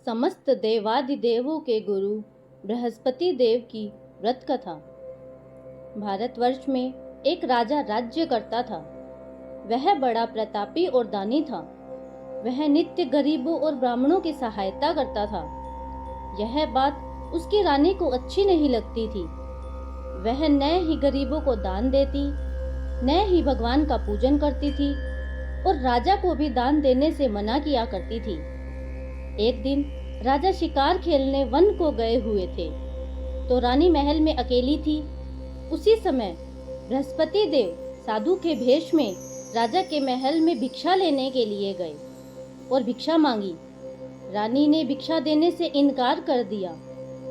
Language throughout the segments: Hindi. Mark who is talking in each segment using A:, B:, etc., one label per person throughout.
A: समस्त देवादिदेवों के गुरु बृहस्पति देव की व्रत कथा। भारतवर्ष में एक राजा राज्य करता था। वह बड़ा प्रतापी और दानी था। वह नित्य गरीबों और ब्राह्मणों की सहायता करता था। यह बात उसकी रानी को अच्छी नहीं लगती थी। वह न ही गरीबों को दान देती, न ही भगवान का पूजन करती थी और राजा को भी दान देने से मना किया करती थी। एक दिन राजा शिकार खेलने वन को गए हुए थे तो रानी महल में अकेली थी। उसी समय बृहस्पति देव साधु के भेष में राजा के महल में भिक्षा लेने के लिए गए और भिक्षा मांगी। रानी ने भिक्षा देने से इनकार कर दिया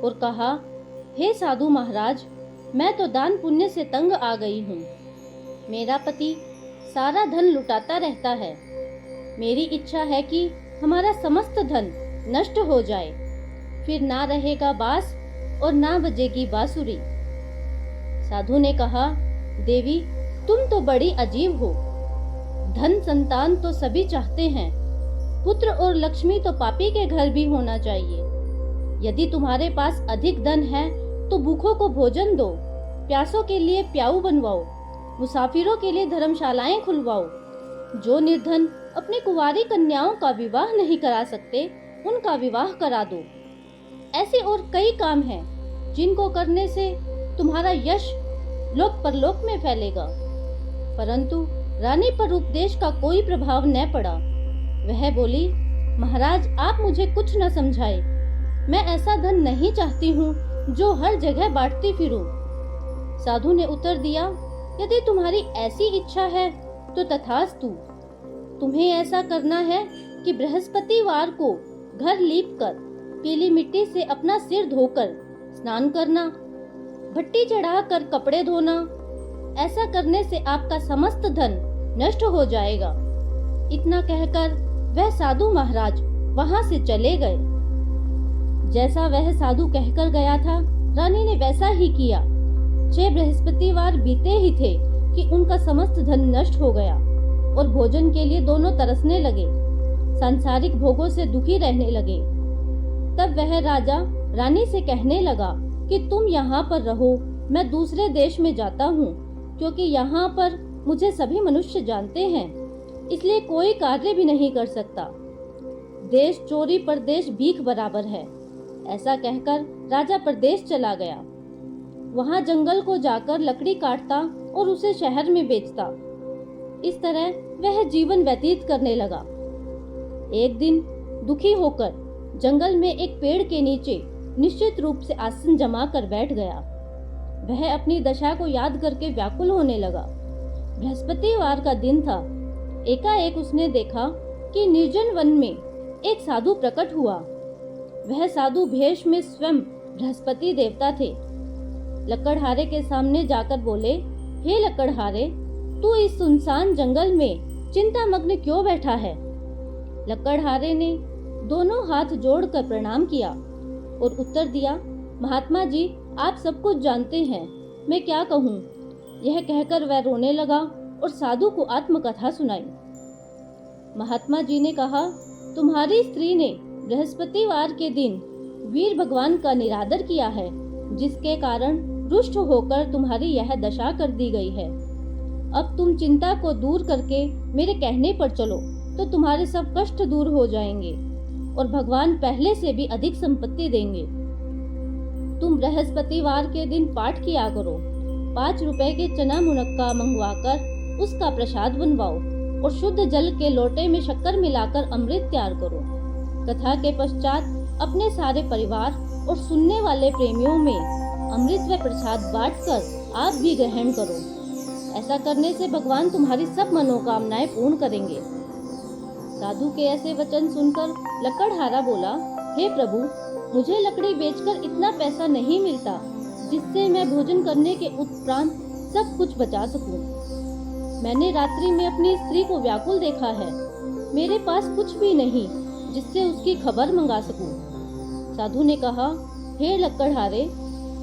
A: और कहा, हे साधु महाराज, मैं तो दान पुण्य से तंग आ गई हूँ। मेरा पति सारा धन लुटाता रहता है। मेरी इच्छा है कि हमारा समस्त धन नष्ट हो जाए, फिर ना रहेगा बांस और ना बजेगी बांसुरी। साधु ने कहा, देवी, तुम तो बड़ी अजीब हो। धन संतान तो सभी चाहते हैं, पुत्र और लक्ष्मी तो पापी के घर भी होना चाहिए। यदि तुम्हारे पास अधिक धन है तो भूखों को भोजन दो, प्यासों के लिए प्याऊ बनवाओ, मुसाफिरों के लिए धर्मशालाएं खुलवाओ। जो निर्धन अपनी कुंवारी कन्याओं का विवाह नहीं करा सकते, उनका विवाह करा दो। ऐसे और कई काम हैं जिनको करने से तुम्हारा यश लोक परलोक में फैलेगा। परंतु रानी पर उपदेश का कोई प्रभाव न पड़ा। वह बोली, महाराज, आप मुझे कुछ न समझाए। मैं ऐसा धन नहीं चाहती हूँ जो हर जगह बांटती फिरूं। साधु ने उत्तर दिया, यदि तुम्हारी ऐसी इच्छा है तो तथास्तु। तुम्हें ऐसा करना है कि बृहस्पतिवार को घर लीपकर पीली मिट्टी से अपना सिर धोकर स्नान करना, भट्टी चढ़ाकर कपड़े धोना। ऐसा करने से आपका समस्त धन नष्ट हो जाएगा। इतना कहकर वह साधु महाराज वहां से चले गए। जैसा वह साधु कहकर गया था, रानी ने वैसा ही किया। 6 बृहस्पतिवार बीते ही थे कि उनका समस्त धन नष्ट हो गया और भोजन के लिए दोनों तरसने लगे, सांसारिक भोगों से दुखी रहने लगे। तब वह राजा रानी से कहने लगा कि तुम यहाँ पर रहो, मैं दूसरे देश में जाता हूँ, क्योंकि यहाँ पर मुझे सभी मनुष्य जानते हैं, इसलिए कोई कार्य भी नहीं कर सकता। देश चोरी परदेश भीख बराबर है। ऐसा कहकर राजा परदेश चला गया। वहां जंगल को जाकर लकड़ी काटता और उसे शहर में बेचता। इस तरह वह जीवन व्यतीत करने लगा। एक दिन दुखी होकर जंगल में एक पेड़ के नीचे निश्चित रूप से आसन जमा कर बैठ गया। वह अपनी दशा को याद करके व्याकुल होने लगा। बृहस्पतिवार का दिन था। एकाएक उसने देखा कि निर्जन वन में एक साधु प्रकट हुआ। वह साधु भेष में स्वयं बृहस्पति देवता थे। लकड़हारे के सामने जाकर बोले, हे लकड़हारे, तू इस सुनसान जंगल में चिंतामग्न क्यों बैठा है? लकड़हारे ने दोनों हाथ जोड़कर प्रणाम किया और उत्तर दिया, महात्मा जी, आप सब कुछ जानते हैं, मैं क्या कहूँ। यह कहकर वह रोने लगा और साधु को आत्मकथा सुनाई। महात्मा जी ने कहा, तुम्हारी स्त्री ने बृहस्पतिवार के दिन वीर भगवान का निरादर किया है, जिसके कारण रुष्ट होकर तुम्हारी यह दशा कर दी गई है। अब तुम चिंता को दूर करके मेरे कहने पर चलो तो तुम्हारे सब कष्ट दूर हो जाएंगे और भगवान पहले से भी अधिक संपत्ति देंगे। तुम बृहस्पतिवार के दिन पाठ किया करो। 5 रुपए के चना मुनक्का मंगवाकर उसका प्रसाद बनवाओ और शुद्ध जल के लोटे में शक्कर मिलाकर अमृत तैयार करो। कथा के पश्चात अपने सारे परिवार और सुनने वाले प्रेमियों में अमृत व प्रसाद बांटकर आप भी ग्रहण करो। ऐसा करने से भगवान तुम्हारी सब मनोकामनाएं पूर्ण करेंगे। साधु के ऐसे वचन सुनकर लकड़हारा बोला, हे प्रभु, मुझे लकड़ी बेचकर इतना पैसा नहीं मिलता जिससे मैं भोजन करने के उपरांत सब कुछ बचा सकूं। मैंने रात्रि में अपनी स्त्री को व्याकुल देखा है। मेरे पास कुछ भी नहीं जिससे उसकी खबर मंगा सकूं। साधु ने कहा, हे लकड़हारे,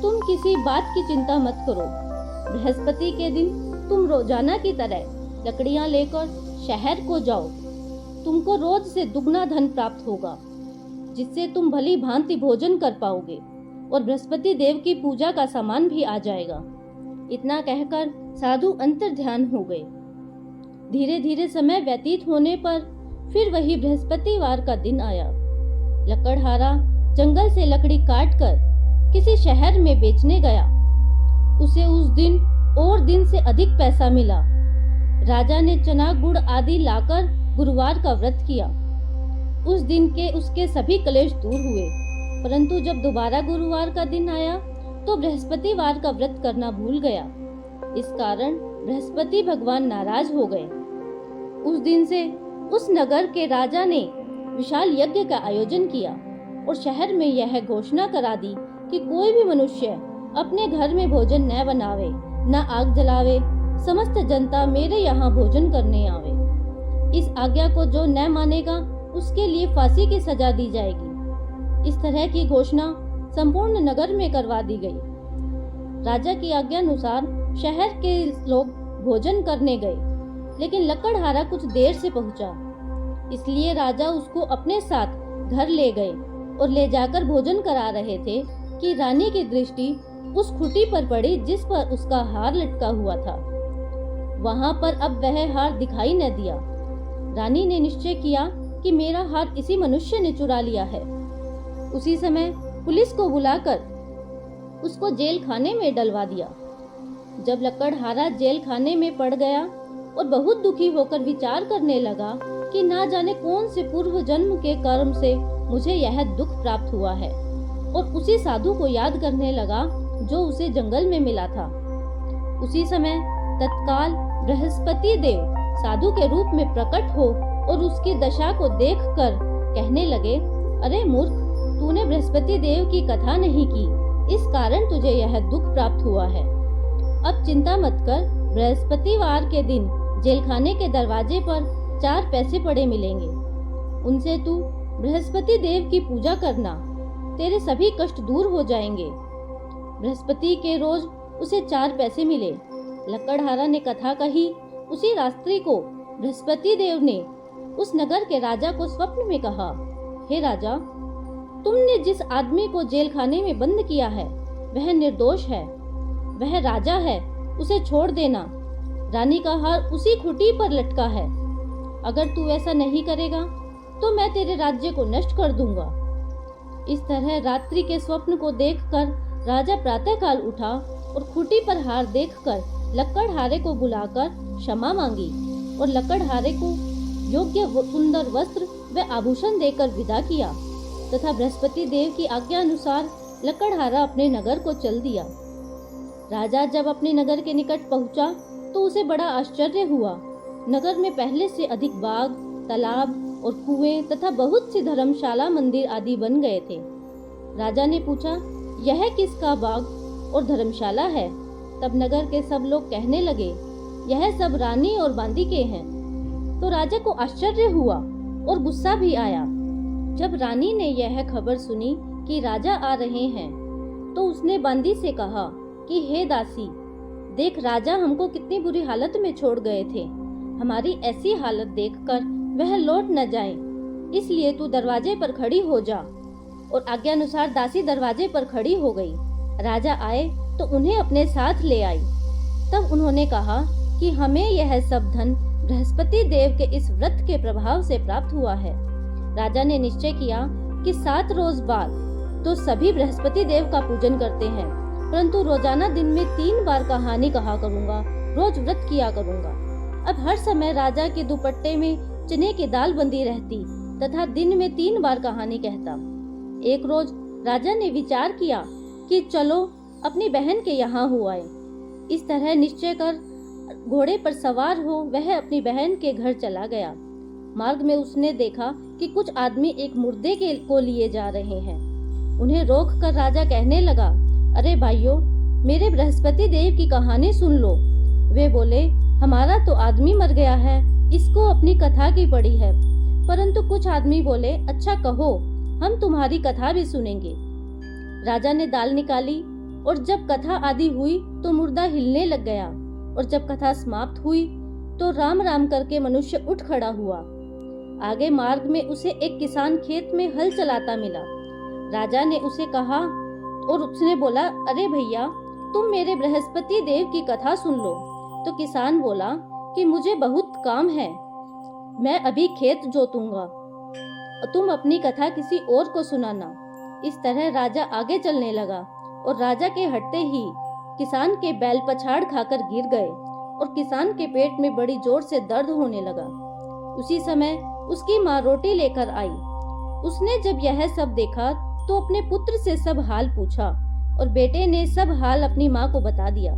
A: तुम किसी बात की चिंता मत करो। बृहस्पति के दिन तुम रोजाना की तरह लकड़ियां लेकर शहर को जाओ। तुमको रोज से दुगना धन प्राप्त होगा। जिससे तुम भली भांति भोजन कर पाओगे और बृहस्पति देव की पूजा का सामान भी आ जाएगा। इतना कहकर साधु अंतर्ध्यान हो गए। धीरे धीरे समय व्यतीत होने पर फिर वही बृहस्पतिवार का दिन आया। लकड़हारा जंगल से लकड़ी काटकर किसी शहर में बेचने गया। उसे उस दिन और दिन से अधिक पैसा मिला। राजा ने चना गुड़ आदि लाकर गुरुवार का व्रत किया। उस दिन के उसके सभी क्लेश दूर हुए, परंतु जब दोबारा गुरुवार का दिन आया तो बृहस्पतिवार का व्रत करना भूल गया। इस कारण बृहस्पति भगवान नाराज हो गए। उस दिन से उस नगर के राजा ने विशाल यज्ञ का आयोजन किया और शहर में यह घोषणा करा दी कि कोई भी मनुष्य अपने घर में भोजन न बनावे, न आग जलावे। समस्त जनता मेरे यहाँ भोजन करने आवे। इस आज्ञा को जो न मानेगा उसके लिए फांसी की सजा दी जाएगी। इस तरह की घोषणा संपूर्ण नगर में करवा दी गई। राजा की आज्ञा अनुसार शहर के लोग भोजन करने गए, लेकिन लकड़हारा कुछ देर से पहुंचा। इसलिए राजा उसको अपने साथ घर ले गए और ले जाकर भोजन करा रहे थे कि रानी की दृष्टि उस खुटी पर पड़ी जिस पर उसका हार लटका हुआ था। वहां पर अब वह हार दिखाई न दिया। रानी ने निश्चय किया कि मेरा हार इसी मनुष्य ने चुरा लिया है। उसी समय पुलिस को बुलाकर उसको जेल खाने में डलवा दिया। जब लकड़हारा जेल खाने में पड़ गया और बहुत दुखी होकर विचार करने लगा कि ना जाने कौन से पूर्व जन्म के कर्म से मुझे यह दुख प्राप्त हुआ है, और उसी साधु को याद करने लगा जो उसे जंगल में मिला था। उसी समय तत्काल बृहस्पति देव साधु के रूप में प्रकट हो और उसकी दशा को देखकर कहने लगे, अरे मूर्ख, तूने बृहस्पति देव की कथा नहीं की, इस कारण तुझे यह दुख प्राप्त हुआ है। अब चिंता मत कर, बृहस्पतिवार के दिन जेलखाने के दरवाजे पर 4 पैसे पड़े मिलेंगे। उनसे तू बृहस्पति देव की पूजा करना, तेरे सभी कष्ट दूर हो जाएंगे। बृहस्पति के रोज उसे 4 पैसे मिले। लकड़हारा ने कथा कही। उसी रात्रि को बृहस्पति देव ने उस नगर के राजा को स्वप्न में कहा, हे राजा, तुमने जिस आदमी को जेल खाने में बंद किया है वह निर्दोष है, वह राजा है, उसे छोड़ देना। रानी का हार उसी खूंटी पर लटका है। अगर तू ऐसा नहीं करेगा तो मैं तेरे राज्य को नष्ट कर दूंगा। इस तरह रात्रि के स्वप्न को देखकर राजा प्रातःकाल उठा और खूंटी पर हार देखकर लकड़हारे को बुलाकर क्षमा मांगी और लकड़हारे को योग्य सुंदर वस्त्र व आभूषण देकर विदा किया तथा बृहस्पति देव की आज्ञा अनुसार लकड़हारा अपने नगर को चल दिया। राजा जब अपने नगर के निकट पहुंचा तो उसे बड़ा आश्चर्य हुआ। नगर में पहले से अधिक बाग, तालाब और कुएं तथा बहुत सी धर्मशाला, मंदिर आदि बन गए थे। राजा ने पूछा, यह किसका बाग और धर्मशाला है? तब नगर के सब लोग कहने लगे, यह सब रानी और बांदी के हैं। तो राजा को आश्चर्य हुआ और गुस्सा भी आया। जब रानी ने यह खबर सुनी कि राजा आ रहे हैं तो उसने बांदी से कहा कि हे दासी, देख राजा हमको कितनी बुरी हालत में छोड़ गए थे। हमारी ऐसी हालत देखकर वह लौट न जाए, इसलिए तू दरवाजे पर खड़ी हो जा। और आज्ञानुसार दासी दरवाजे पर खड़ी हो गई। राजा आए तो उन्हें अपने साथ ले आई। तब उन्होंने कहा कि हमें यह सब धन बृहस्पति देव के इस व्रत के प्रभाव से प्राप्त हुआ है। राजा ने निश्चय किया कि 7 रोज बाद तो सभी बृहस्पति देव का पूजन करते हैं, परंतु रोजाना दिन में 3 बार कहानी कहा करूंगा, रोज व्रत किया करूंगा। अब हर समय राजा के दुपट्टे में चने की दाल बंधी रहती तथा दिन में 3 बार कहानी कहता। एक रोज राजा ने विचार किया कि चलो अपनी बहन के यहाँ हो आए। इस तरह निश्चय कर घोड़े पर सवार हो वह अपनी बहन के घर चला गया। मार्ग में उसने देखा कि कुछ आदमी एक मुर्दे को लिए जा रहे हैं। उन्हें रोककर राजा कहने लगा, अरे भाइयों, मेरे बृहस्पति देव की कहानी सुन लो। वे बोले, हमारा तो आदमी मर गया है, इसको अपनी कथा की पड़ी है। परंतु कुछ आदमी बोले, अच्छा कहो, हम तुम्हारी कथा भी सुनेंगे। राजा ने दाल निकाली और जब कथा आदि हुई तो मुर्दा हिलने लग गया, और जब कथा समाप्त हुई तो राम राम करके मनुष्य उठ खड़ा हुआ। आगे मार्ग में उसे एक किसान खेत में हल चलाता मिला। राजा ने उसे कहा और उसने बोला, अरे भैया, तुम मेरे बृहस्पति देव की कथा सुन लो। तो किसान बोला कि मुझे बहुत काम है, मैं अभी खेत जोतूंगा, तुम अपनी कथा किसी और को सुनाना। इस तरह राजा आगे चलने लगा और राजा के हटते ही किसान के बैल पछाड़ खाकर गिर गए और किसान के पेट में बड़ी जोर से दर्द होने लगा। उसी समय उसकी माँ रोटी लेकर आई। उसने जब यह सब देखा तो अपने पुत्र से सब हाल पूछा और बेटे ने सब हाल अपनी माँ को बता दिया।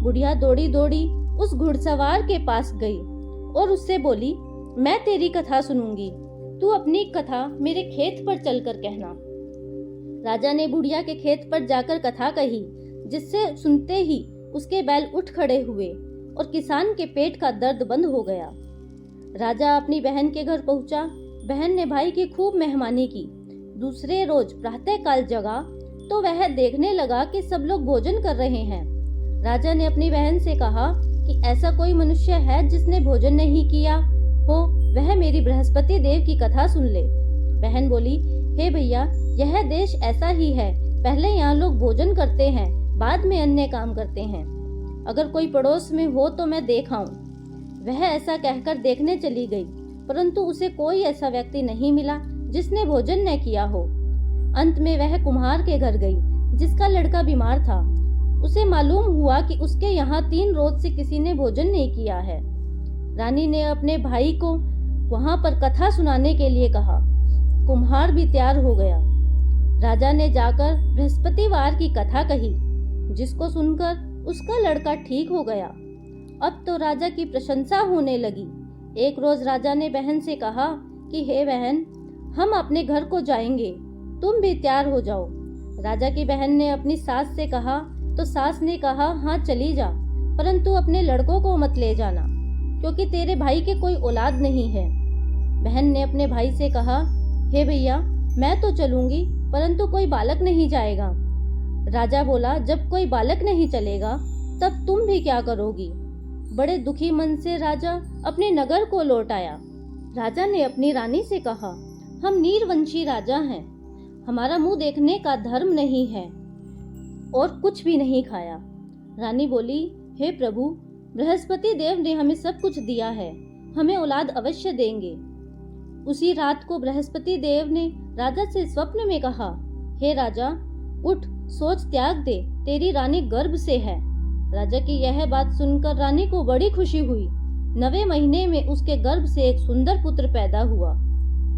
A: बुढ़िया दौड़ी दौड़ी उस घुड़सवार के पास गई और उससे बोली, मैं तेरी कथा सुनूंगी, तू अपनी कथा मेरे खेत पर चलकर कहना। राजा ने बुढ़िया के खेत पर जाकर कथा कही, जिससे सुनते ही उसके बैल उठ खड़े हुए और किसान के पेट का दर्द बंद हो गया। राजा अपनी बहन के घर पहुंचा। बहन ने भाई की खूब मेहमानी की। दूसरे रोज प्रातःकाल जगा तो वह देखने लगा कि सब लोग भोजन कर रहे हैं। राजा ने अपनी बहन से कहा कि ऐसा कोई मनुष्य है जिसने भोजन नहीं किया हो, वह मेरी बृहस्पति देव की कथा सुन ले। बहन बोली, हे भैया, यह देश ऐसा ही है, पहले यहाँ लोग भोजन करते हैं, बाद में अन्य काम करते हैं। अगर कोई पड़ोस में हो तो मैं देख आऊं। वह ऐसा कहकर देखने चली गई, परंतु उसे कोई ऐसा व्यक्ति नहीं मिला जिसने भोजन न किया हो। अंत में वह कुम्हार के घर गई, जिसका लड़का बीमार था। उसे मालूम हुआ कि उसके यहाँ 3 रोज से किसी ने भोजन नहीं किया है। रानी ने अपने भाई को वहां पर कथा सुनाने के लिए कहा। कुम्हार भी तैयार हो गया। राजा ने जाकर बृहस्पतिवार की कथा कही, जिसको सुनकर उसका लड़का ठीक हो गया। अब तो राजा की प्रशंसा होने लगी। एक रोज राजा ने बहन से कहा कि हे बहन, हम अपने घर को जाएंगे, तुम भी तैयार हो जाओ। राजा की बहन ने अपनी सास से कहा तो सास ने कहा, हाँ चली जा, परंतु अपने लड़कों को मत ले जाना, क्योंकि तेरे भाई के कोई औलाद नहीं है। बहन ने अपने भाई से कहा, हे भैया, मैं तो चलूंगी, परंतु कोई बालक नहीं जाएगा। राजा बोला, जब कोई बालक नहीं चलेगा तब तुम भी क्या करोगी। बड़े दुखी मन से राजा अपने नगर को लौट आया। राजा ने अपनी रानी से कहा, हम नीरवंशी राजा हैं, हमारा मुंह देखने का धर्म नहीं है और कुछ भी नहीं खाया। रानी बोली, हे प्रभु, बृहस्पति देव ने हमें सब कुछ दिया है, हमें औलाद अवश्य देंगे। उसी रात को बृहस्पति देव ने राजा से स्वप्न में कहा, हे राजा, उठ, सोच त्याग दे, तेरी रानी गर्भ से है। राजा की यह बात सुनकर रानी को बड़ी खुशी हुई। 9वें महीने में उसके गर्भ से एक सुंदर पुत्र पैदा हुआ।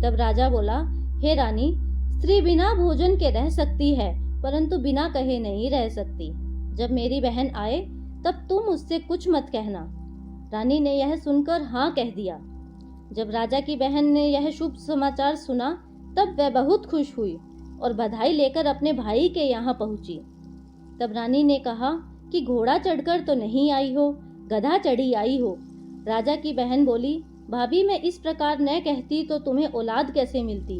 A: तब राजा बोला, हे रानी, स्त्री बिना भोजन के रह सकती है, परंतु बिना कहे नहीं रह सकती। जब मेरी बहन आए तब तुम उससे कुछ मत कहना। रानी ने यह सुनकर हाँ कह दिया। जब राजा की बहन ने यह शुभ समाचार सुना तब वह बहुत खुश हुई और बधाई लेकर अपने भाई के यहाँ पहुंची। तब रानी ने कहा कि घोड़ा चढ़कर तो नहीं आई हो, गधा चढ़ी आई हो। राजा की बहन बोली, भाभी, मैं इस प्रकार न कहती तो तुम्हें औलाद कैसे मिलती।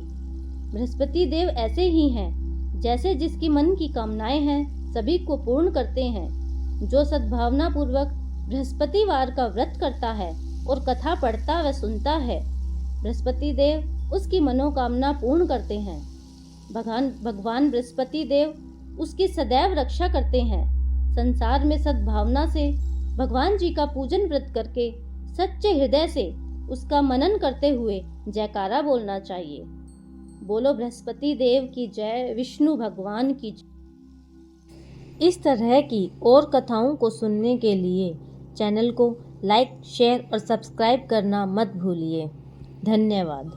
A: बृहस्पति देव ऐसे ही हैं, जैसे जिसकी मन की कामनाएं हैं सभी को पूर्ण करते हैं। जो सद्भावना पूर्वक बृहस्पतिवार का व्रत करता है और कथा पढ़ता व सुनता है, बृहस्पति देव उसकी मनोकामना पूर्ण करते हैं। भगवान बृहस्पति देव उसकी सदैव रक्षा करते हैं। संसार में सद्भावना से भगवान जी का पूजन व्रत करके सच्चे हृदय से उसका मनन करते हुए जयकारा बोलना चाहिए। बोलो बृहस्पति देव की जय, विष्णु भगवान की जय। इस तरह की और कथाओं को सुनने के लिए चैनल को लाइक, शेयर और सब्सक्राइब करना मत भूलिए। धन्यवाद।